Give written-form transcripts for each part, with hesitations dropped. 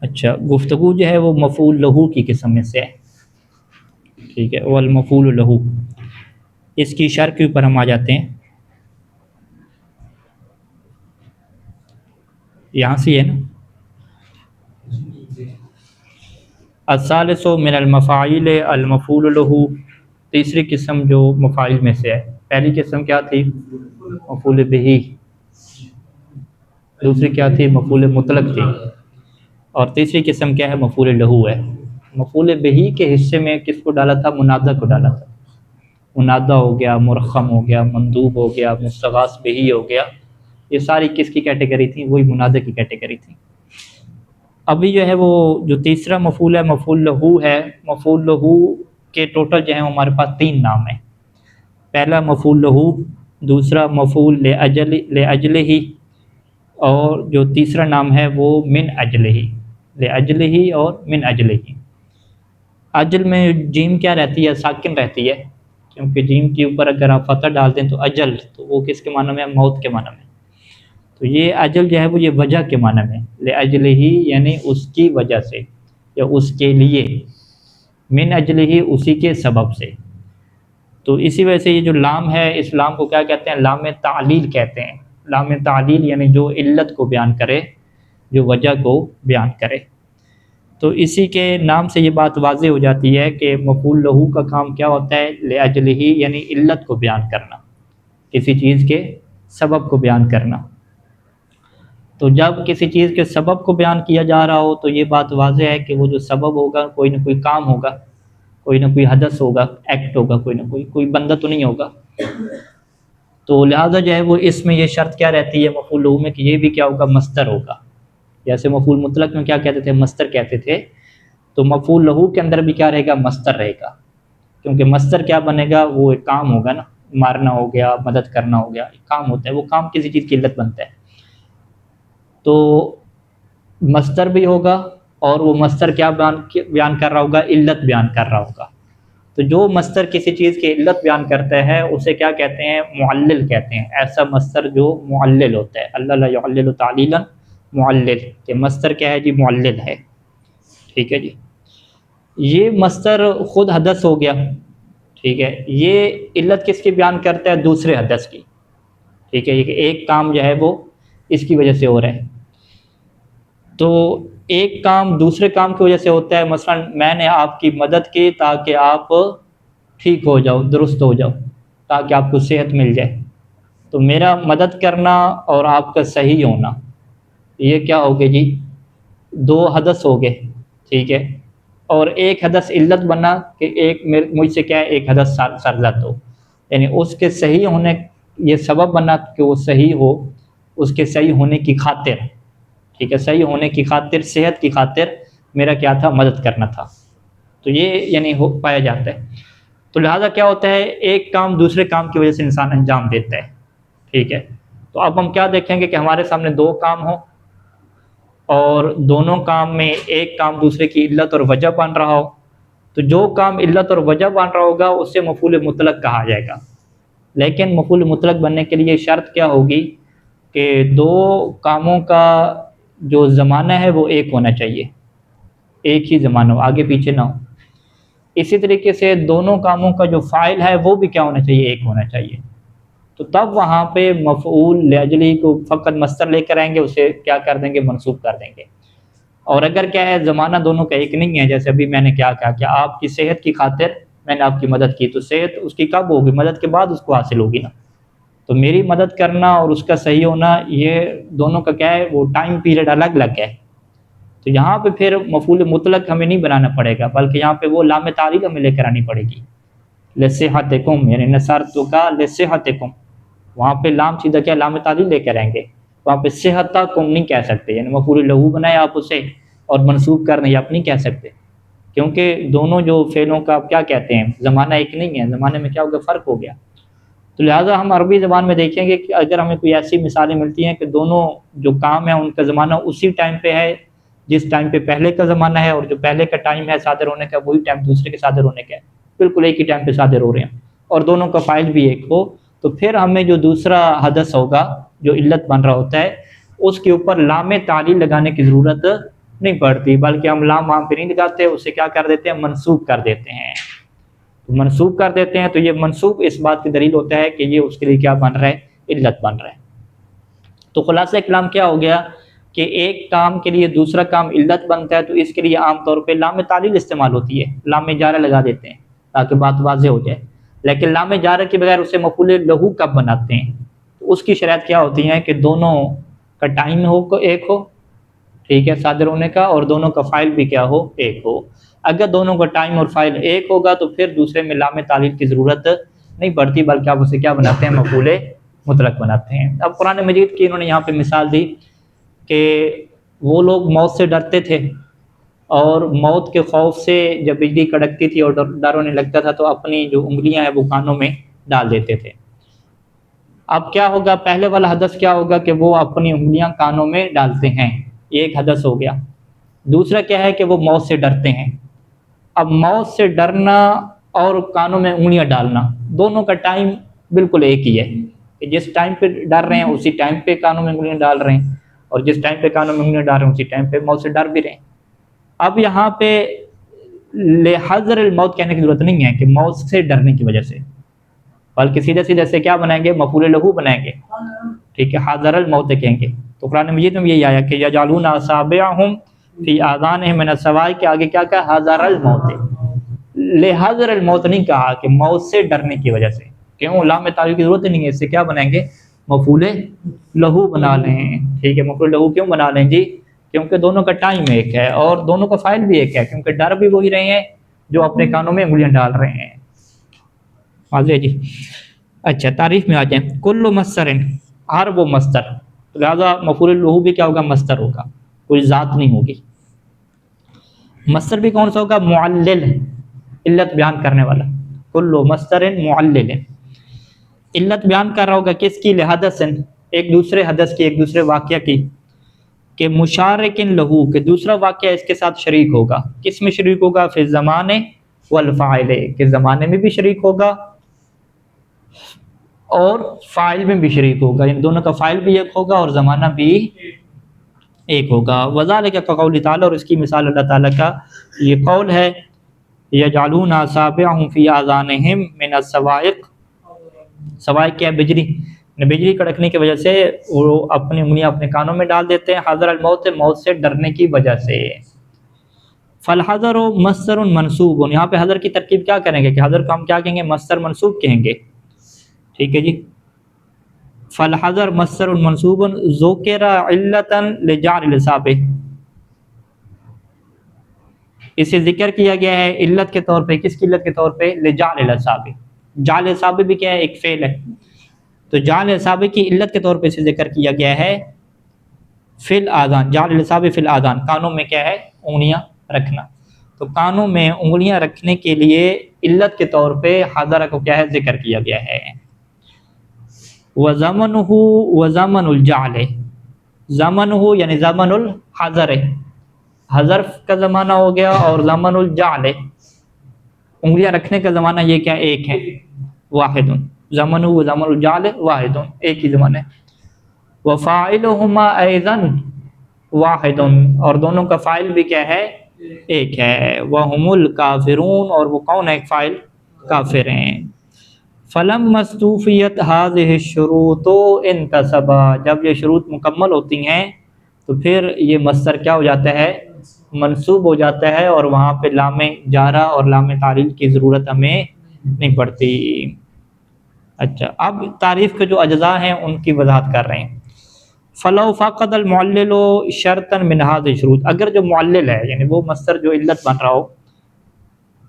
اچھا، گفتگو جو ہے وہ مفعول لہو کی قسم میں سے ہے، ٹھیک ہے، والمفعول لہو، اس کی شرح کے اوپر ہم آ جاتے ہیں، یہاں سے ہے نا، الثالث من المفاعیل المفعول لہو، تیسری قسم جو مفاعل میں سے ہے، پہلی قسم کیا تھی؟ مفعول بہی، دوسری کیا تھی؟ مفعول مطلق تھی، اور تیسری قسم کیا ہے؟ مفعول لہو ہے۔ مفعول بہی کے حصے میں کس کو ڈالا تھا؟ منادہ کو ڈالا تھا، منادہ ہو گیا، مرخم ہو گیا، مندوب ہو گیا، مستغاث بہی ہو گیا، یہ ساری کس کی کیٹیگری تھی؟ وہی منادہ کی کیٹیگری تھی۔ ابھی جو ہے وہ جو تیسرا مفعول ہے مفعول لہو ہے، مفعول لہو کے ٹوٹل جو ہے ہمارے پاس 3 نام ہیں، پہلا مفعول لہو، دوسرا مفعول لاجلہ، اور جو تیسرا نام ہے وہ من اجلہ، لاجلہ اور من اجلہ۔ اجل میں جیم کیا رہتی ہے؟ ساکن رہتی ہے، کیونکہ جیم کے اوپر اگر آپ فتح ڈال دیں تو اجل، تو وہ کس کے معنی میں؟ موت کے معنی میں۔ تو یہ اجل جو ہے وہ یہ وجہ کے معنی میں، لاجلہ یعنی اس کی وجہ سے یا اس کے لیے، من اجلہ اسی کے سبب سے۔ تو اسی وجہ سے یہ جو لام ہے، اس لام کو کیا کہتے ہیں؟ لام تعلیل کہتے ہیں۔ لام تعلیل یعنی جو علت کو بیان کرے، جو وجہ کو بیان کرے۔ تو اسی کے نام سے یہ بات واضح ہو جاتی ہے کہ مفعول لہو کا کام کیا ہوتا ہے؟ لاجلہ یعنی علت کو بیان کرنا، کسی چیز کے سبب کو بیان کرنا۔ تو جب کسی چیز کے سبب کو بیان کیا جا رہا ہو تو یہ بات واضح ہے کہ وہ جو سبب ہوگا کوئی نہ کوئی کام ہوگا، کوئی نہ کوئی حدث ہوگا، ایکٹ ہوگا، کوئی بندہ تو نہیں ہوگا۔ تو لہٰذا جو ہے وہ اس میں یہ شرط کیا رہتی ہے مفعول لہو میں کہ یہ بھی کیا ہوگا؟ مصدر ہوگا۔ جیسے مفعول مطلق میں کیا کہتے تھے؟ مصدر کہتے تھے، تو مفعول لہو کے اندر بھی کیا رہے گا؟ مصدر رہے گا، کیونکہ مصدر کیا بنے گا؟ وہ ایک کام ہوگا نا، مارنا ہو گیا، مدد کرنا ہو گیا، ایک کام ہوتا ہے، وہ کام کسی چیز کی علت بنتا ہے۔ تو مصدر بھی ہوگا، اور وہ مصدر کیا بیان کر رہا ہوگا؟ علت بیان کر رہا ہوگا۔ تو جو مصدر کسی چیز کی علت بیان کرتا ہے اسے کیا کہتے ہیں؟ معلل کہتے ہیں۔ ایسا مصدر جو معلل ہوتا ہے، اللہ لا يعلل تعلیلا، معلل، کہ مصدر کیا ہے جی؟ معلل ہے، ٹھیک ہے جی۔ یہ مصدر خود حدث ہو گیا، ٹھیک ہے، یہ علت کس کی بیان کرتا ہے؟ دوسرے حدث کی، ٹھیک ہے، یہ کہ ایک کام جو ہے وہ اس کی وجہ سے ہو رہا ہے۔ تو ایک کام دوسرے کام کی وجہ سے ہوتا ہے، مثلا میں نے آپ کی مدد کی تاکہ آپ ٹھیک ہو جاؤ، درست ہو جاؤ، تاکہ آپ کو صحت مل جائے۔ تو میرا مدد کرنا اور آپ کا صحیح ہونا، یہ کیا ہو گئے جی؟ 2 حدث ہو گئے، ٹھیک ہے، اور ایک حدث علت بنا کہ ایک مجھ سے کیا ہے؟ ایک حدث سرزد ہو، یعنی اس کے صحیح ہونے، یہ سبب بنا کہ وہ صحیح ہو، اس کے صحیح ہونے کی خاطر، ٹھیک ہے، صحیح ہونے کی خاطر، صحت کی خاطر میرا کیا تھا؟ مدد کرنا تھا۔ تو یہ یعنی ہو پایا جاتا ہے۔ تو لہٰذا کیا ہوتا ہے؟ ایک کام دوسرے کام کی وجہ سے انسان انجام دیتا ہے، ٹھیک ہے۔ تو اب ہم کیا دیکھیں گے کہ ہمارے سامنے 2 کام ہوں، اور دونوں کام میں ایک کام دوسرے کی علت اور وجہ بن رہا ہو، تو جو کام علت اور وجہ بن رہا ہوگا اسے مفعول مطلق کہا جائے گا۔ لیکن مفعول مطلق بننے کے لیے شرط کیا ہوگی؟ کہ 2 کاموں کا جو زمانہ ہے وہ ایک ہونا چاہیے، ایک ہی زمانہ ہو، آگے پیچھے نہ ہو۔ اسی طریقے سے دونوں کاموں کا جو فاعل ہے وہ بھی کیا ہونا چاہیے؟ ایک ہونا چاہیے۔ تو تب وہاں پہ مفعول لاجلہ کو فقط مصدر لے کر آئیں گے، اسے کیا کر دیں گے؟ منصوب کر دیں گے۔ اور اگر کیا ہے زمانہ دونوں کا ایک نہیں ہے، جیسے ابھی میں نے کیا کہا کہ آپ کی صحت کی خاطر میں نے آپ کی مدد کی، تو صحت اس کی کب ہوگی؟ مدد کے بعد اس کو حاصل ہوگی نا۔ تو میری مدد کرنا اور اس کا صحیح ہونا، یہ دونوں کا کیا ہے؟ وہ ٹائم پیریڈ الگ الگ ہے۔ تو یہاں پہ پھر مفعول مطلق ہمیں نہیں بنانا پڑے گا، بلکہ یہاں پہ وہ لام تعلیل ہمیں لے کر آنی پڑے گی، لصحتکم، یعنی نصرتک لصحتکم، وہاں پہ لام سیدھا کیا؟ لام تعلیل لے کر آئیں گے، وہاں پہ صحتکم نہیں کہہ سکتے، یعنی مفعول لہو بنائے آپ اسے اور منصوب کرنے آپ نہیں کہہ سکتے، کیونکہ دونوں جو فعلوں کا آپ کیا کہتے ہیں؟ زمانہ ایک نہیں ہے، زمانے میں کیا ہوگا؟ فرق ہو گیا۔ تو لہٰذا ہم عربی زبان میں دیکھیں گے کہ اگر ہمیں کوئی ایسی مثالیں ملتی ہیں کہ دونوں جو کام ہیں ان کا زمانہ اسی ٹائم پہ ہے جس ٹائم پہ پہلے کا زمانہ ہے، اور جو پہلے کا ٹائم ہے صادر ہونے کا وہی ٹائم دوسرے کے صادر ہونے کا ہے، بالکل ایک ہی ٹائم پہ صادر ہو رہے ہیں، اور دونوں کا فاعل بھی ایک ہو، تو پھر ہمیں جو دوسرا حدث ہوگا جو علت بن رہا ہوتا ہے اس کے اوپر لام تعلیل لگانے کی ضرورت نہیں پڑتی، بلکہ ہم لام وہاں پہ نہیں لگاتے، اسے کیا کر دیتے ہیں، منسوب کر دیتے ہیں. منسوب کر دیتے ہیں تو یہ منسوب اس بات کی دلیل ہوتا ہے کہ یہ اس کے لیے کیا بن رہا ہے، علت بن رہا ہے. تو خلاصہ کلام کیا ہو گیا کہ ایک کام کے لیے دوسرا کام علت بنتا ہے تو اس کے لیے عام طور پہ لام تعلیل استعمال ہوتی ہے، لام جارہ لگا دیتے ہیں تاکہ بات واضح ہو جائے. لیکن لام جارہ کے بغیر اسے مفعول لہو کب بناتے ہیں، تو اس کی شرائط کیا ہوتی ہیں کہ دونوں کا ٹائم ایک ہو، ٹھیک ہے، صادر ہونے کا، اور دونوں کا فاعل بھی کیا ہو، ایک ہو. اگر دونوں کا ٹائم اور فاعل ایک ہوگا تو پھر دوسرے میں لام تعلیل کی ضرورت نہیں پڑتی، بلکہ آپ اسے کیا بناتے ہیں، مفعول مطلق بناتے ہیں. اب قرآن مجید کی انہوں نے یہاں پہ مثال دی کہ وہ لوگ موت سے ڈرتے تھے، اور موت کے خوف سے جب بجلی کڑکتی تھی اور ڈر ہونے لگتا تھا تو اپنی جو انگلیاں ہیں وہ کانوں میں ڈال دیتے تھے. اب کیا ہوگا، پہلے والا حدث کیا ہوگا کہ وہ اپنی انگلیاں کانوں میں ڈالتے ہیں، یہ ایک حدث ہو گیا. دوسرا کیا ہے کہ وہ موت سے ڈرتے ہیں. اب موت سے ڈرنا اور کانوں میں انگلیاں ڈالنا دونوں کا ٹائم بالکل ایک ہی ہے، کہ جس ٹائم پہ ڈر رہے ہیں اسی ٹائم پہ کانوں میں انگلیاں ڈال رہے ہیں، اور جس ٹائم پہ کانوں میں انگلیاں ڈال رہے ہیں اسی ٹائم پہ موت سے ڈر بھی رہے ہیں. اب یہاں پہ لحذر الموت کہنے کی ضرورت نہیں ہے کہ موت سے ڈرنے کی وجہ سے، بلکہ سیدھے سیدھے سے کیا بنائیں گے، مفعول لہو بنائیں گے، ٹھیک ہے، حاضر الموت کہیں گے. تو قرآن مجید میں یہی آیا کہ یجعلون اصابعہم فی آذانہم من الصواعق کے آگے کیا کہا، حاضر الموت. لحاظر الموت نہیں کہا کہ موت سے ڈرنے کی وجہ سے، کیوں، لام تعلیل کی ضرورت نہیں ہے، اس سے کیا بنائیں گے، مفعول لہو بنا لیں. ٹھیک ہے، مفعول لہو کیوں بنا لیں جی، کیونکہ دونوں کا ٹائم ایک ہے اور دونوں کا فاعل بھی ایک ہے، کیونکہ ڈر بھی وہی رہے ہیں جو اپنے کانوں میں انگلیاں ڈال رہے ہیں. واضح جی. اچھا، تعریف میں آ جائیں. کل مصدر، ہر وہ مصدر، لہٰذا مفعول لہو بھی کیا ہوگا، مصدر ہوگا، کوئی ذات نہیں ہوگی. مصدر بھی کون سا ہوگا، معلل، علت بیان کرنے والا. کل مصدر معلل، علت بیان کر رہا ہوگا کس کی، لحدث، ایک دوسرے حدث کی، ایک دوسرے واقعہ کی، کہ مشارک لہو، کہ دوسرا واقعہ اس کے ساتھ شریک ہوگا. کس میں شریک ہوگا، فی الزمان والفاعل، کہ زمانے میں بھی شریک ہوگا اور فاعل میں بھی شریک ہوگا، یعنی دونوں کا فاعل بھی ایک ہوگا اور زمانہ بھی ایک ہوگا. وذالک کقول تعالی، اور اس کی مثال اللہ تعالیٰ کا یہ قول ہے، یجعلون اصابعہم فی آذانہم من الصواعق. صواعق کیا ہے، بجلی، بجلی کڑکنے کی وجہ سے وہ اپنی انگلیاں اپنے کانوں میں ڈال دیتے ہیں، حاضر الموت، موت سے ڈرنے کی وجہ سے. فالحذر مصدر منصوب، یہاں پہ حذر کی ترکیب کیا کریں گے کہ حذر کو ہم کیا کہیں گے، مصدر منصوب کہیں گے. ٹھیک ہے جی. فالحذر مصدر منصوب ذکر علتا لجعل الاصابع، اسے ذکر کیا گیا ہے علت کے طور پہ. کس کی علت کے طور پہ، لجعل الاصابع. جعل الاصابع بھی کیا ہے، ایک فعل ہے، تو جعل الاصابع کی علت کے طور پہ اسے ذکر کیا گیا ہے فی الاذان. جعل الاصابع فی الاذان، کانوں میں کیا ہے، انگلیاں رکھنا. تو کانوں میں انگلیاں رکھنے کے لیے علت کے طور پہ حاضرہ کو کیا ہے، ذکر کیا گیا ہے. وَزَمَنُهُ وَزَمَنُ الْجَعْلِ، زمنہ یعنی زمن الحذر، حذر کا زمانہ ہو گیا، اور زمن الجعل، انگلیاں رکھنے کا زمانہ، یہ کیا ایک ہے، واحد. زمنہ و زمن الجعل واحد، ایک ہی زمانہ ہے. وَفَاعِلُهُمَا أَيْضًا واحد، اور دونوں کا فاعل بھی کیا ہے، ایک ہے. وَهُمُ الْكَافِرُونَ، اور وہ کون ہے، ایک فاعل کافر ہیں. فَلَمَّا اسْتُوفِيَتْ هَذِهِ الشُّرُوطُ انْتَصَبَا، جب یہ شروط مکمل ہوتی ہیں تو پھر یہ مصدر کیا ہو جاتا ہے، منصوب ہو جاتا ہے، اور وہاں پہ لام جارہ اور لام تعلیل کی ضرورت ہمیں نہیں پڑتی. اچھا، اب تعریف کے جو اجزاء ہیں ان کی وضاحت کر رہے ہیں. فَلَوْ فَقَدَ الْمُعَلِّلُ شَرْطًا مِنْ هَذِهِ الشُّرُوطِ، اگر جو معلل ہے یعنی وہ مصدر جو علت بن رہا ہو،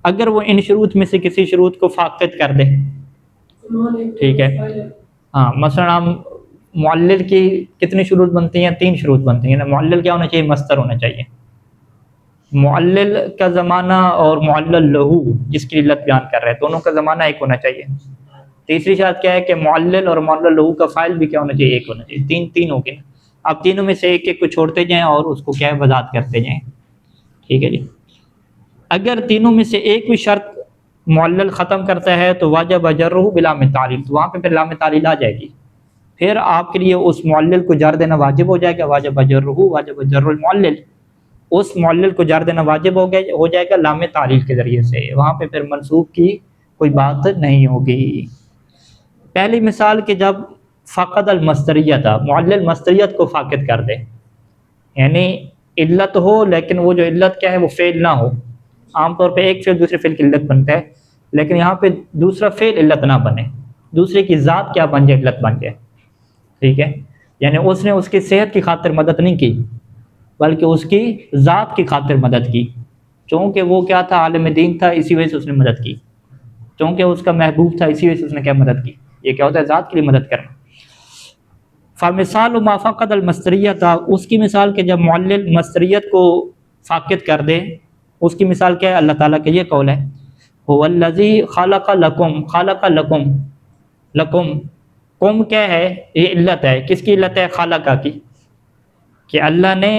اگر وہ ان شروط میں سے کسی شروط کو فاقد کر دے، ٹھیک ہے، ہاں، مثلا ہم معلل کی کتنی شروط بنتی ہیں، 3 شروط بنتی ہیں. معلل کیا ہونا چاہیے، مصدر ہونا چاہیے. معلل کا زمانہ اور معلل لہو جس کی علت بیان کر رہے ہیں، دونوں کا زمانہ ایک ہونا چاہیے. تیسری شرط کیا ہے کہ معلل اور معلل لہو کا فاعل بھی کیا ہونا چاہیے، ایک ہونا چاہیے. تین ہو گئے. اب تینوں میں سے ایک ایک کو چھوڑتے جائیں اور اس کو کیا ہے، وضاحت کرتے جائیں. ٹھیک ہے جی. اگر تینوں میں سے ایک بھی شرط معلل ختم کرتا ہے تو واجب جرہ بلام تعلیل، تو وہاں پہ پھر لام تعلیل آ جائے گی، پھر آپ کے لیے اس معلل کو جر دینا واجب ہو جائے گا. واجب جرہ، واجب جر المعلل. اس معلل کو جر دینا واجب ہو جائے گا لام تعلیل کے ذریعے سے، وہاں پہ پھر منصوب کی کوئی بات نہیں ہوگی۔ پہلی مثال کہ جب فقد المصدریہ تھا، معلل مصدریت کو فاقد کر دے، یعنی علت ہو لیکن وہ جو علت کیا ہے وہ فعل نہ ہو۔ عام طور پہ ایک فعل دوسرے فعل کی علت بنتا ہے، لیکن یہاں پہ دوسرا فعل علت نہ بنے، دوسرے کی ذات کیا بن جائے، علت بن جائے، ٹھیک ہے؟ یعنی اس نے اس کی صحت کی خاطر مدد نہیں کی بلکہ اس کی ذات کی خاطر مدد کی، چونکہ وہ کیا تھا، عالم دین تھا، اسی وجہ سے اس نے مدد کی، چونکہ اس کا محبوب تھا اسی وجہ سے اس نے کیا مدد کی۔ یہ کیا ہوتا ہے، ذات کے لیے مدد کرنا۔ فمثال ما فقد المصدریہ تھا، اس کی مثال کہ جب معلل مصدریت کو فاقد کر دے، اس کی مثال کیا ہے، اللہ تعالیٰ کا یہ قول ہے هو الذی خلق لکم، خلق لکم، لکم کم کیا ہے، یہ علت ہے، کس کی علت ہے، خالقہ کی، کہ اللہ نے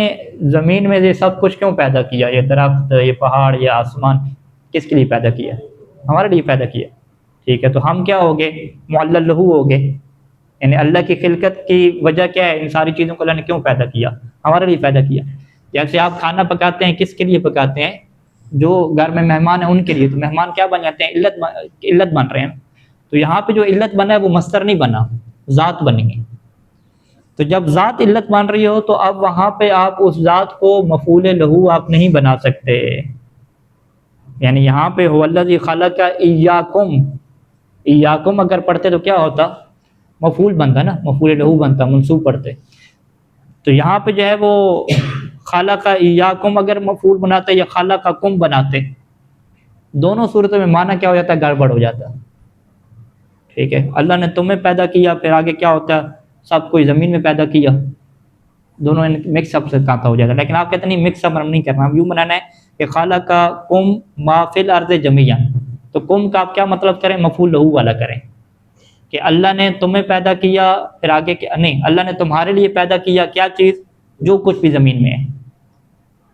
زمین میں یہ سب کچھ کیوں پیدا کیا، یہ درخت، یہ پہاڑ، یہ آسمان، کس کے لیے پیدا کیا، ہمارے لیے پیدا کیا، ٹھیک ہے؟ تو ہم کیا ہو گئے، معلل لہو ہو گئے، یعنی اللہ کی خلقت کی وجہ کیا ہے، ان ساری چیزوں کو اللہ نے کیوں پیدا کیا، ہمارے لیے پیدا کیا۔ جیسے آپ کھانا پکاتے ہیں، کس کے لیے پکاتے ہیں، جو گھر میں مہمان ہیں ان کے لیے، تو مہمان کیا بن جاتے ہیں، علت بن رہے ہیں۔ تو یہاں پہ جو علت بنا ہے وہ مصدر نہیں بنا، ذات بنی ہے۔ تو جب ذات علت بن رہی ہو تو اب وہاں پہ آپ اس ذات کو مفعول لہو آپ نہیں بنا سکتے، یعنی یہاں پہ هو الذی خلق ایاکم، ایاکم اگر پڑھتے تو کیا ہوتا، مفعول بنتا نا، مفعول لہو بنتا، منصوب پڑھتے۔ تو یہاں پہ جو ہے وہ خلق ایاکم اگر مفعول بناتے یا خلقکم بناتے، دونوں صورتوں میں معنی کیا ہو جاتا ہے، گڑبڑ ہو جاتا ہے، ٹھیک ہے؟ اللہ نے تمہیں پیدا کیا، پھر آگے کیا ہوتا ہے، سب کوئی زمین میں پیدا کیا، دونوں مکس اپ سے کہتا ہو جاتا ہے۔ لیکن آپ کہتے نہیں مکس اپ نہیں کرنا، ہم یوں بنانا ہے کہ خلقکم ما فی الارض جمیعا، تو کم کا آپ کیا مطلب کریں، مفعول لہو والا کریں، کہ اللہ نے تمہیں پیدا کیا، پھر آگے نہیں، اللہ نے تمہارے لیے پیدا کیا کیا چیز، جو کچھ بھی زمین میں ہے،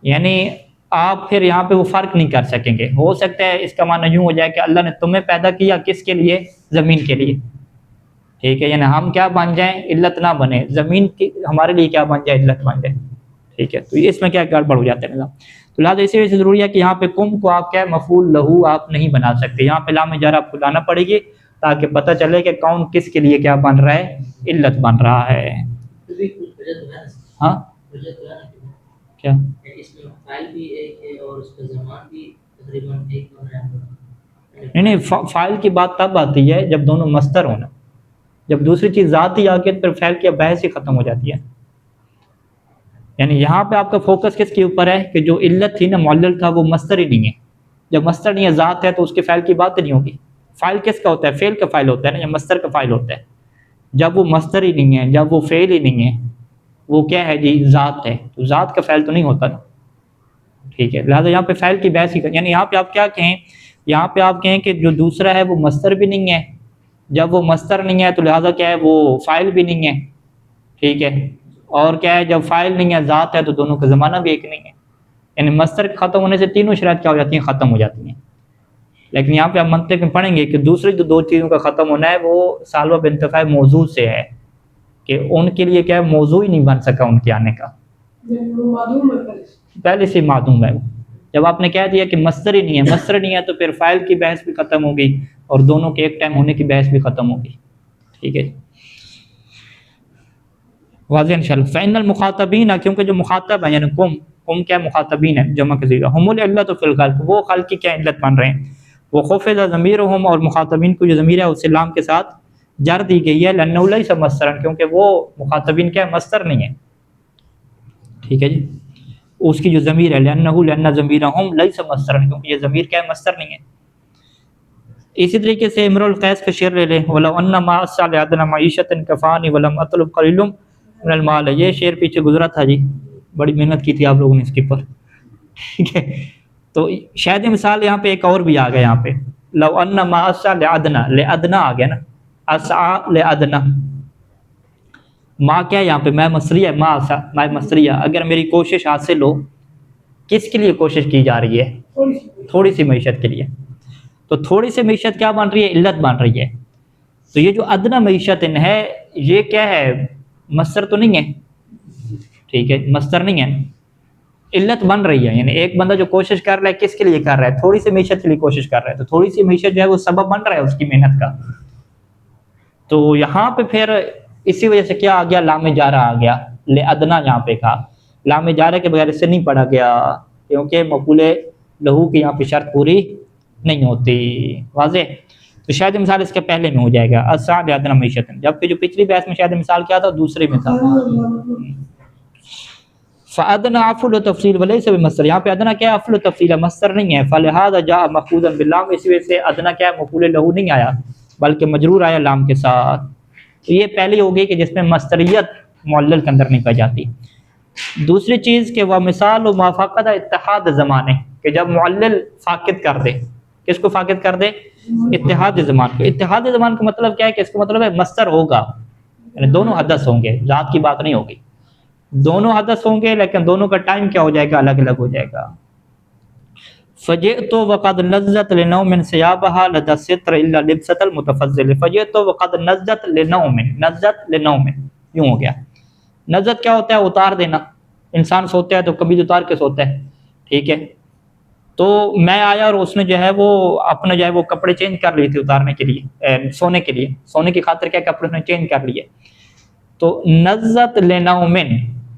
یعنی آپ پھر یہاں پہ وہ فرق نہیں کر سکیں گے۔ ہو سکتا ہے اس کا معنی یوں ہو جائے کہ اللہ نے تمہیں پیدا کیا کس کے لیے، زمین کے لیے، ٹھیک ہے؟ یعنی ہم کیا بن جائیں، علت نہ بنے، زمین کی ہمارے لیے کیا بن جائے، علت بن جائے، ٹھیک ہے؟ تو اس میں کیا گڑبڑ ہو جاتا ہے نظام۔ تو لہٰذا اسی وجہ سے ضروری ہے کہ یہاں پہ کم کو آپ کیا مفعول لہو آپ نہیں بنا سکتے، یہاں پہ لام جر آپ کو لانا پڑے گی تاکہ پتہ چلے کہ کون کس کے لیے کیا بن رہا ہے، علت بن رہا ہے۔ ہاں کیا نہیں، فاعل کی بات تب آتی ہے جب دونوں مصدر ہونا، جب دوسری چیز ذات ہی آگے پھر فعل کی بحث ہی ختم ہو جاتی ہے۔ یعنی یہاں پہ آپ کا فوکس کس کے اوپر ہے کہ جو علت تھی نا، معلل تھا، وہ مصدر ہی نہیں ہے، جب مصدر نہیں ہے، ذات ہے، تو اس کے فعل کی بات نہیں ہوگی۔ فاعل کس کا ہوتا ہے، فعل کا فاعل ہوتا ہے نا، یا مصدر کا فاعل ہوتا ہے۔ جب وہ مصدر ہی نہیں ہے، جب وہ فعل ہی نہیں ہے، وہ کیا ہے جی، ذات ہے، تو ذات کا فعل تو نہیں ہوتا نا، ٹھیک ہے؟ لہٰذا یہاں پہ فعل کی بحث ہی، یعنی یہاں پہ آپ کیا کہیں، یہاں پہ آپ کہیں کہ جو دوسرا ہے وہ مصدر بھی نہیں ہے، جب وہ مصدر نہیں ہے تو لہٰذا کیا ہے، وہ فاعل بھی نہیں ہے، ٹھیک ہے؟ اور کیا ہے، جب فاعل نہیں ہے، ذات ہے، تو دونوں کا زمانہ بھی ایک نہیں ہے، یعنی مصدر ختم ہونے سے تینوں شرائط کیا ہو جاتی ہیں، ختم ہو جاتی ہیں۔ لیکن یہاں پہ آپ منطق میں پڑھیں گے کہ دوسری جو دو چیزوں کا ختم ہونا ہے وہ سالبہ بانتفاع موضوع سے ہے، کہ ان کے لیے کیا ہے، موضوع ہی نہیں بن سکا ان کے آنے کا، پہلے سے معدوم ہے۔ جب آپ نے کہہ دیا کہ مصدر ہی نہیں ہے، مصدر نہیں ہے، تو پھر فاعل کی بحث بھی ختم ہوگی اور دونوں کے ایک ٹائم ہونے کی بحث بھی ختم ہوگی، ٹھیک ہے؟ واضح انشاءاللہ۔ فإن المخاطبین، کیونکہ جو مخاطب ہیں، یعنی کم کیا مخاطبین ہے، جمع کا صیغہ، ہم العلت فی الخلق، وہ خلق کی کیا علت بن رہے ہیں، وہ خفض ضمیرہم، اور مخاطبین کو جو ضمیر ہے اس سے لام کے ساتھ جر دی گئی ہے، لأنہ لیس مصدرا، کیونکہ وہ مخاطبین کیا مصدر نہیں ہے، ٹھیک ہے جی؟ اس کی جو ضمیر ہے، لأن ضمیرہم لیس مصدرا، کیونکہ یہ ضمیر کیا ہے، مصدر نہیں ہے۔ اسی طریقے سے امرؤ القیس کا شعر لے لیں، وَلَوْ أَنَّ مَا أَسْعَ لِأَدْنَىٰ مَعِيشَةٍ كَفَانِي وَلَمْ أَطْلُبْ قَلِيلٌ مِنَ الْمَالِ، یہ شعر پیچھے گزرا تھا جی، بڑی محنت کی تھی آپ لوگوں نے اس کے اوپر، ٹھیک ہے؟ تو شاید مثال یہاں پہ ایک اور بھی آ گیا، یہاں پہ لو ان ما اسع لادنا، لادنا آ گیا نا، اسع لادنا، ما کیا یہاں پہ میں مصریہ، ما اسع میں مصریہ، اگر میری کوشش حاصل ہو، کس کے لیے کوشش کی جا رہی ہے، تھوڑی سی معیشت کے لیے، تو تھوڑی سی معیشت کیا بن رہی ہے، علت بن رہی ہے۔ تو یہ جو ادنا معیشت ہے، یہ کیا ہے، مصدر تو نہیں ہے، ٹھیک ہے، مصدر نہیں ہے، علت بن رہی ہے. یعنی ایک بندہ جو کوشش کر رہا ہے کس کے لیے کر رہا ہے؟ تھوڑی سی معیشت کے لیے کوشش کر رہا ہے, تو تھوڑی سی معیشت جو ہے وہ سبب بن رہا ہے اس کی محنت کا. تو یہاں پہ پھر اسی وجہ سے کیا آ گیا, لام جارہ آ گیا, لادنا یہاں پہ کہا. لام جارہ کے بغیر اس سے نہیں پڑھا گیا کیونکہ مفعول لہو کی یہاں پہ شرط پوری نہیں ہوتی. واضح؟ تو شاید مثال اس کے پہلے میں ہو جائے گا اسع لادنا معیشت, جبکہ جو پچھلی بحث میں شاید مثال کیا تھا دوسرے میں تھا. فادنا افعل و تفصیل وليس بمصدر, یہاں پہ ادنا کیا ہے؟ افعل و تفصیل ہے, مصدر نہیں ہے. فلہذا جاء مخفوضا باللام, اسی وجہ سے ادنا کیا ہے؟ مفعول لہو نہیں آیا بلکہ مجرور آیا لام کے ساتھ. تو یہ پہلی ہوگی کہ جس میں مصدریت معلل کے اندر نہیں پائی جاتی. دوسری چیز کہ وہ مثال و ما فقد اتحاد زمانے, کہ جب معلل فاقد کر دے, کس کو فاقد کر دے؟ اتحاد زمان کو. اتحاد زمان کا مطلب کیا ہے کہ اس کا مطلب ہے مصدر ہوگا, یعنی دونوں حدث ہوں گے, ذات کی بات نہیں ہوگی, دونوں حدث ہوں گے لیکن دونوں کا ٹائم کیا ہو جائے گا؟ الگ الگ ہو جائے گا. فجئت وقد نزت لنوم ثيابها لدى الستر الا لبسة المتفضل. فجئت وقد نزت لنوم, نزت لنوم یوں ہو گیا. نزت کیا ہوتا ہے؟ اتار دینا. انسان سوتا ہے تو کبھی اتار کے سوتا ہے, ٹھیک ہے. تو میں آیا اور اس نے جو ہے وہ اپنے جو ہے وہ کپڑے چینج کر لیے تھے اتارنے کے لیے, سونے کے لیے, سونے کی خاطر کیا کپڑے نے چینج کر لیے. تو نزت لنوم,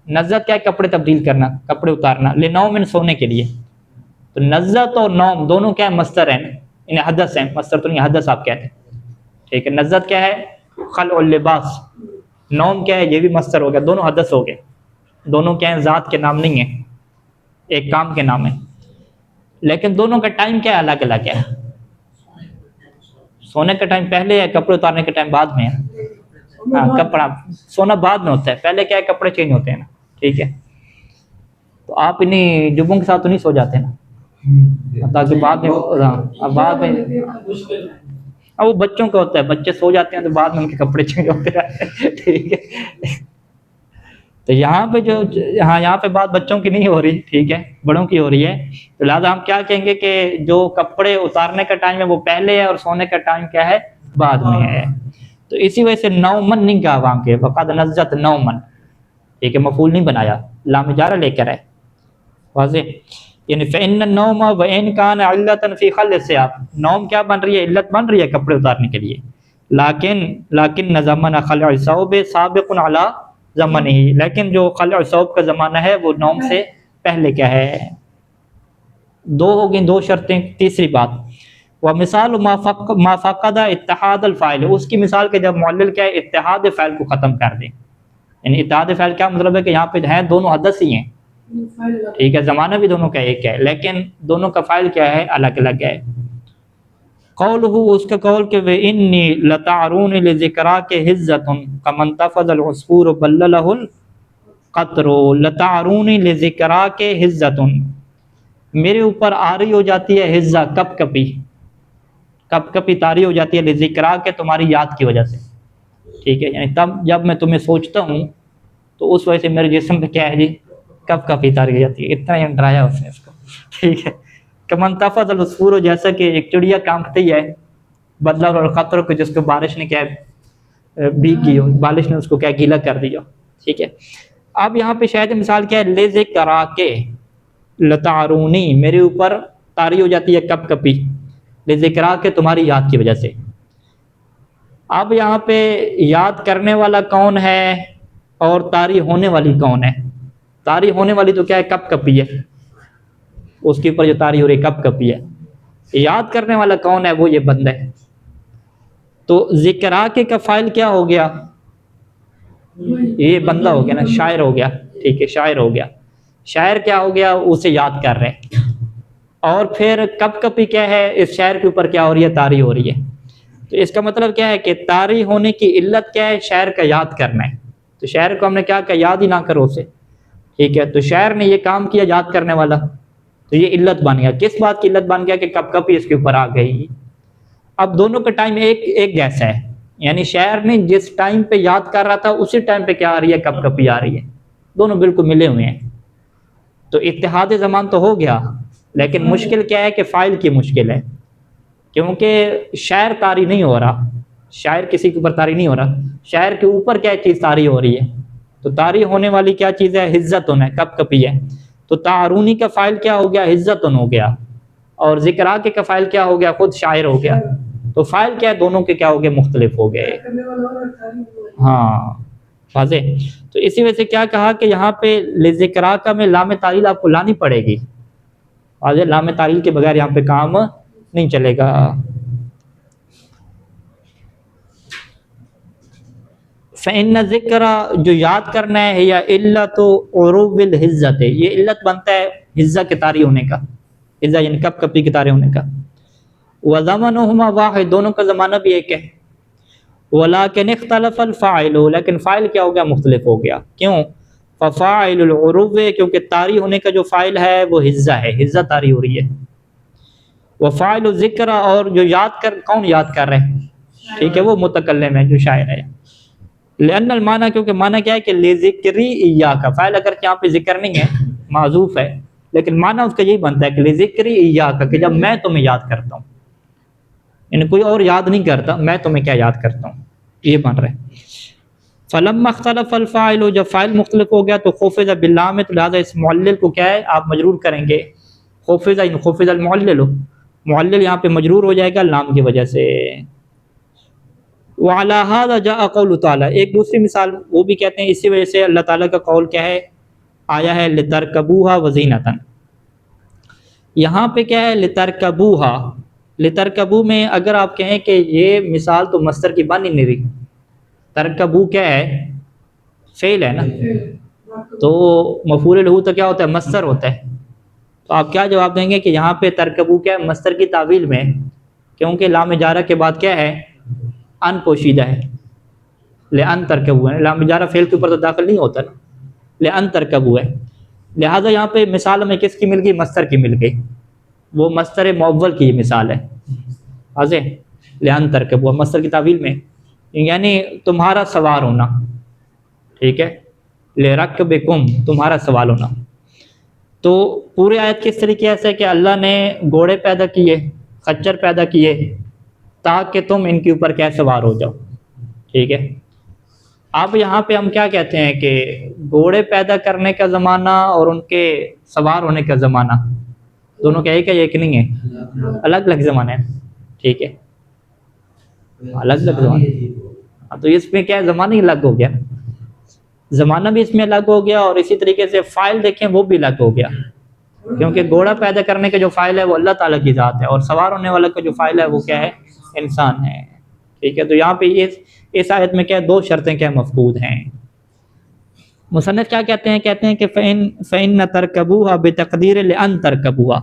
نزت کیا ہے؟ کپڑے تبدیل کرنا, کپڑے اتارنا. لنوم سونے کے لیے. تو نزت اور نوم دونوں کیا ہے؟ مصدر ہیں, انہیں حدث ہیں. مصدر تو نہیں, حدث آپ کہتے ہیں, ٹھیک ہے. نزت کیا ہے؟ خلع اللباس. نوم کیا ہے؟ یہ بھی مصدر ہو گیا. دونوں حدث ہو گئے, دونوں کیا ہیں؟ ذات کے نام نہیں ہیں, ایک کام کے نام ہے, لیکن دونوں کا ٹائم کیا ہے؟ الگ الگ ہے. سونے کا ٹائم پہلے ہے, کپڑے اتارنے کا ٹائم بعد میں ہے. ہاں, کپڑا سونا بعد میں ہوتا ہے, پہلے کیا ہے؟ کپڑے چینج ہوتے ہیں نا, ٹھیک ہے. تو آپ انہیں جبوں کے ساتھ تو نہیں سو جاتے نا, تاکہ بعد میں اب وہ بچوں کا ہوتا ہے, بچے سو جاتے ہیں تو بعد میں ان کے کپڑے چینج ہوتے ہیں, ٹھیک ہے. تو یہاں پہ جو یہاں پہ بات بچوں کی نہیں ہو رہی, ٹھیک ہے, بڑوں کی ہو رہی ہے. تو لہٰذا ہم کیا کہیں گے کہ جو کپڑے اتارنے کا ٹائم ہے وہ پہلے ہے اور سونے کا ٹائم کیا ہے؟ بعد میں ہے. تو اسی وجہ سے نومن نہیں کہا وہاں کے, وقد نزت نومن, ٹھیک ہے, مفعول نہیں بنایا, لام جارہ لے کر ہے. واضح؟ یعنی فإن النوم وإن كان علة في خلع الثياب, نوم کیا بن رہی ہے؟ علت بن رہی ہے کپڑے اتارنے کے لیے. لیکن زمانہ خلع الثوب سابق على زمانہ, لیکن جو خلع الثوب کا زمانہ ہے وہ نوم سے پہلے کیا ہے؟ دو ہو گئی, دو شرطیں. تیسری بات ومثال ما فقد اتحاد الفاعل, اس کی مثال کہ جب معلل کیا ہے؟ اتحاد فاعل کو ختم کر دے. یعنی اتحاد فاعل کیا مطلب ہے؟ کہ یہاں پہ ہیں دونوں حدث ہی ہیں, ٹھیک ہے, زمانہ بھی دونوں کا ایک ہے لیکن دونوں کا فاعل کیا ہے؟ الگ الگ ہے. قولہ, اس کا قول کہ وَإِنِّي لَتَعْرُونِ لِذِكْرَاكَ حِزَّةٌ كَمَنْ تَفَضَ الْعُصْفُورُ بَلَّلَهُ الْقَطْرُ لَتَعْرُونِ لِذِكْرَاكَ حِزَّةٌ, میرے اوپر آری ہو جاتی ہے حزہ, کپ کپی, کپ کپی طاری ہو جاتی ہے لِذِكْرَاكَ, تمہاری یاد کی وجہ سے, ٹھیک ہے. یعنی تب جب میں تمہیں سوچتا ہوں تو اس وجہ سے میرے جسم پہ کیا ہے جی؟ کب کپی طاری ہو جاتی ہے. اتنا ہی ڈرایا اس نے اس کو, ٹھیک ہے. کمن تفض العصفور, جیسا کہ ایک چڑیا کانپتی ہے, بدلہ اور خطر کو, جس کو بارش نے کیا بھیگ کی ہو, بارش نے اس کو کیا گیلا کر دیا, ٹھیک ہے. اب یہاں پہ شاید مثال کیا ہے؟ لِذِكْرَاكَ لَتَعْرُونِ, میرے اوپر طاری ہو جاتی ہے کپ کپی, لِذِكْرَاكَ تمہاری یاد کی وجہ سے. اب یہاں پہ یاد کرنے والا کون ہے اور طاری ہونے والی کون ہے؟ طاری ہونے والی تو کیا ہے؟ کپ کپی ہے, اس کے اوپر جو طاری ہو رہی کپ کپی ہے. یاد کرنے والا کون ہے؟ وہ یہ بندہ ہے. تو ذکراکے کا فاعل کیا ہو گیا؟ یہ بندہ ہو گیا نا, شاعر ہو گیا, ٹھیک ہے, شاعر ہو گیا. شاعر کیا ہو گیا؟ اسے یاد کر رہے ہیں. اور پھر کپ کپی کیا ہے؟ اس شاعر کے اوپر کیا ہو رہی ہے؟ طاری ہو رہی ہے. تو اس کا مطلب کیا ہے کہ طاری ہونے کی علت کیا ہے؟ شاعر کا یاد کرنا ہے. تو شاعر کو ہم نے کیا یاد ہی نہ کرو اسے, ٹھیک ہے. تو شاعر نے یہ کام کیا یاد کرنے والا, تو یہ علت بن گیا. کس بات کی علت بن گیا؟ کہ کپ کپی اس کے اوپر آ گئی. اب دونوں کا ٹائم ایک جیسا ہے, یعنی شاعر نے جس ٹائم پہ یاد کر رہا تھا اسی ٹائم پہ کیا آ رہی ہے؟ کپ کپی آ رہی ہے. دونوں بالکل ملے ہوئے ہیں. تو اتحاد زمان تو ہو گیا, لیکن مشکل کیا ہے کہ فاعل کی مشکل ہے, کیونکہ شاعر طاری نہیں ہو رہا, شاعر کسی کے اوپر طاری نہیں ہو رہا, شاعر کے اوپر کیا چیز طاری ہو رہی ہے. تو طاری ہونے والی کیا چیز ہے؟ حزت ہونا ہے, کپ کپی ہے. تو تعارونی کا فاعل کیا ہو گیا؟ حزتن ہو گیا، اور ذکرا کے کا فاعل کیا ہو گیا؟ خود شاعر ہو گیا. تو فاعل کیا ہے؟ دونوں کے کیا ہو گئے؟ مختلف ہو گئے. ہاں واضح. تو اسی وجہ سے کیا کہا کہ یہاں پہ لذکرا کا میں لام تعلیل آپ کو لانی پڑے گی. واضح، لام تعلیل کے بغیر یہاں پہ کام نہیں چلے گا. فإن ذکر جو یاد کرنا ہے یا علت عروب الحزت، یہ علت بنتا ہے حزہ کے طاری ہونے کا. حزہ یعنی کپ کپی کے طاری ہونے کا. وزمنہما واحد، دونوں کا زمانہ بھی ایک ہے. ولیکن اختلف الفاعل، لیکن فاعل کیا ہو گیا؟ مختلف ہو گیا. کیوں؟ ففاعل العروب، کیونکہ طاری ہونے کا جو فاعل ہے وہ حزہ ہے، حزہ طاری ہو رہی ہے. وفاعل الذکر، اور جو یاد کر، کون یاد کر رہے ہیں؟ ٹھیک ہے، وہ متکلم ہے جو شاعر ہے. لأن المعنی، کیونکہ معنی کیا ہے کہ لذکری ایاک، فاعل اگر یہاں پہ ذکر نہیں ہے، معذوف ہے، لیکن معنی اس کا یہی بنتا ہے کہ لذکری ایاک، کہ جب میں تمہیں یاد کرتا ہوں، یعنی کوئی اور یاد نہیں کرتا، میں تمہیں کیا یاد کرتا ہوں، یہ بن رہا ہے. فلما اختلف الفاعل، جب فاعل مختلف ہو گیا تو خفض باللام، تو لہٰذا اس معلل کو کیا ہے؟ آپ مجرور کریں گے. خفض، ان خفض المعلل، معلل یہاں پہ مجرور ہو جائے گا لام کی وجہ سے. وعلى هذا جاء قول تعالیٰ، ایک دوسری مثال وہ بھی کہتے ہیں اسی وجہ سے اللہ تعالیٰ کا قول کیا ہے؟ آیا ہے لترکبوها وزینۃ. یہاں پہ کیا ہے؟ لترکبوها. لترکبو میں اگر آپ کہیں کہ یہ مثال تو مصدر کی بن ہی نہیں رہی. ترکبو کیا ہے؟ فعل ہے نا، تو مفعول لہ تو کیا ہوتا ہے؟ مصدر ہوتا ہے. تو آپ کیا جواب دیں گے کہ یہاں پہ ترکبو کیا ہے؟ مصدر کی تعویل میں، کیونکہ لام جارہ کے بعد کیا ہے؟ ان پوشیدہ ہے. لأن ترکبو ہے، لام جارہ فعل کے اوپر تو داخل نہیں ہوتا نا، لأن ترکبو ہے. لہٰذا یہاں پہ مثال ہمیں کس کی مل گئی؟ مصدر کی مل گئی. وہ مصدر معول کی مثال ہے. واضح، لأن ترکبو مصدر کی تعویل میں، یعنی تمہارا سوار ہونا. ٹھیک ہے، لرکبکم، تمہارا سوار ہونا. تو پورے آیت کس طریقے سے کہ اللہ نے گھوڑے پیدا کیے، خچر پیدا کیے، تاکہ تم ان کے اوپر کیا سوار ہو جاؤ. ٹھیک ہے، اب یہاں پہ ہم کیا کہتے ہیں کہ گھوڑے پیدا کرنے کا زمانہ اور ان کے سوار ہونے کا زمانہ دونوں کا ایک ہے، ایک نہیں ہے، الگ الگ زمانے ہیں. ٹھیک ہے، الگ الگ زمانے. تو اس میں کیا ہے؟ زمانہ ہی الگ ہو گیا، زمانہ بھی اس میں الگ ہو گیا، اور اسی طریقے سے فاعل دیکھیں وہ بھی الگ ہو گیا، کیونکہ گھوڑا پیدا کرنے کا جو فاعل ہے وہ اللہ تعالیٰ کی ذات ہے، اور سوار ہونے والا کا جو فاعل ہے وہ کیا ہے؟ انسان ہے. ٹھیک ہے، تو یہاں پہ اس آیت میں کیا دو شرطیں کیا مفقود ہیں. مصنف کیا کہتے ہیں؟ کہتے ہیں کہ فَإِنَّ تَرْكَبُوهَا بِتَقْدِيرِ لِأَن تَرْكَبُوهَا.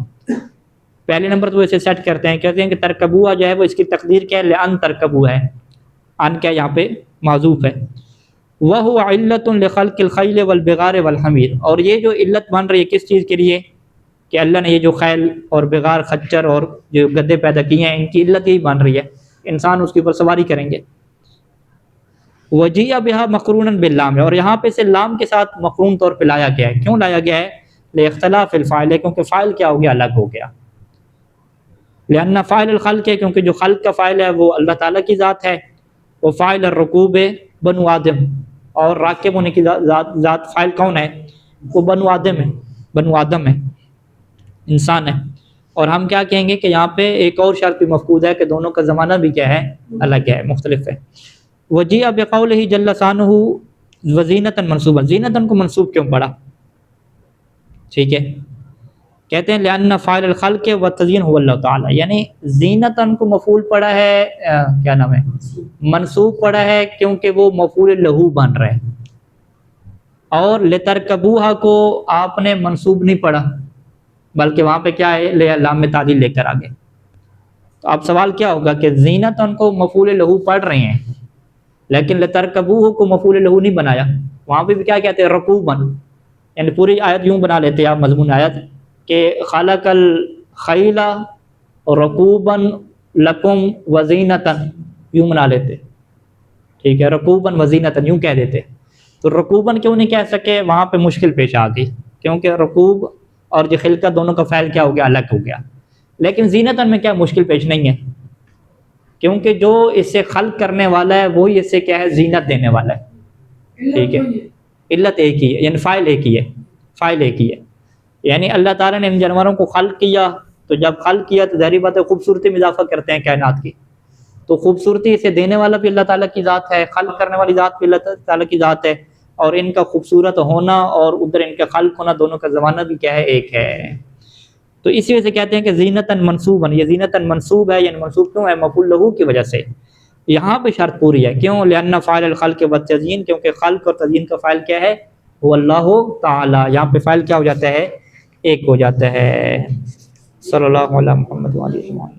پہلے نمبر تو اسے سیٹ کرتے ہیں، کہتے ہیں کہ ترکبوہا جو ہے وہ اس کی تقدیر کیا ہے؟ لأن ترکبو ہے. ان کیا یہاں پہ معذوف ہے. وَهُوَ عِلَّةٌ لِخَلْقِ الْخَيْلِ وَالْبِغَارِ وَالْحَمِيرِ، اور یہ جو علت بن رہی ہے کس چیز کے لیے؟ کہ اللہ نے یہ جو خیل اور بغار، خچر اور جو گدے پیدا کیے ہیں، ان کی علت یہی بن رہی ہے، انسان اس کے اوپر سواری کریں گے. وجیء بها مقرونا باللام، اور یہاں پہ سے لام کے ساتھ مقرون طور پہ لایا گیا ہے. کیوں لایا گیا ہے؟ لاختلاف الفاعل، کیونکہ فاعل کیا ہو گیا؟ الگ ہو گیا. لأن فاعل الخلق ہے، کیونکہ جو خلق کا فاعل ہے وہ اللہ تعالیٰ کی ذات ہے. وہ فاعل الرکوب بنو آدم، اور راکب ہونے کی ذات فاعل کون ہے؟ وہ بنو آدم ہے، بنو آدم ہے، انسان ہے. اور ہم کیا کہیں گے کہ یہاں پہ ایک اور شرط بھی مفقود ہے کہ دونوں کا زمانہ بھی کیا ہے؟ الگ ہے، مختلف ہے. وجیء بقولہ جل شانہ وزینۃ منصوبا، زینۃ کو منصوب کیوں پڑا؟ ٹھیک ہے، کہتے ہیں لأن فاعل الخلق والتزیین هو اللہ تعالی، یعنی زینۃ کو مفعول پڑا ہے، کیا نام ہے؟ منصوب پڑا ہے، کیونکہ وہ مفعول لہ بن رہا ہے. اور لترکبوہا کو آپ نے منصوب نہیں پڑھا، بلکہ وہاں پہ کیا ہے؟ لام تعلیل لے کر آگے. تو اب سوال کیا ہوگا کہ زینت ان کو مفعول لہ پڑھ رہے ہیں، لیکن لترکبوہ کو مفعول لہ نہیں بنایا. وہاں پہ بھی کیا کہتے ہیں؟ رکوبن، یعنی پوری آیت یوں بنا لیتے ہیں آپ، مضمون آیت کہ خلق الخیل رکوبن لکم وزینتن، یوں بنا لیتے. ٹھیک ہے، رکوبن وزینتن یوں کہہ دیتے. تو رکوبن کیوں نہیں کہہ سکے؟ وہاں پہ مشکل پیش آ گئی، کیونکہ رکوب اور جو خلقت دونوں کا فعل کیا ہو گیا؟ الگ ہو گیا. لیکن زینتن میں کیا مشکل پیش نہیں ہے، کیونکہ جو اس سے خلق کرنے والا ہے وہی اس سے کیا ہے؟ زینت دینے والا ہے. ٹھیک ہے، علت ایک ہی ہے، یعنی فاعل ایک ہی ہے، فاعل ایک ہی ہے. یعنی اللہ تعالیٰ نے ان جانوروں کو خلق کیا، تو جب خلق کیا تو ظاہری بات ہے خوبصورتی میں اضافہ کرتے ہیں کائنات کی، تو خوبصورتی اسے دینے والا بھی اللہ تعالیٰ کی ذات ہے، خلق کرنے والی ذات بھی اللہ تعالیٰ کی ذات ہے، اور ان کا خوبصورت ہونا اور ادھر ان کا خلق ہونا دونوں کا زمانہ بھی کیا ہے، ایک ہے۔ تو اسی وجہ سے کہتے ہیں کہ زینتاً منصوباً، یہ زینتاً منصوب ہے، یعنی منصوب کیوں ہے؟ مفعول لہو کی وجہ سے۔ یہاں پہ شرط پوری ہے، کیوں؟ لأن فاعل الخلق والتزیین، کیونکہ خلق اور تزیین کا فاعل کیا ہے؟ وہ اللہ تعالی۔ یہاں پہ فاعل کیا ہو جاتا ہے؟ ایک ہو جاتا ہے۔ صلی اللہ علیہ محمد وعلیہ وسلم۔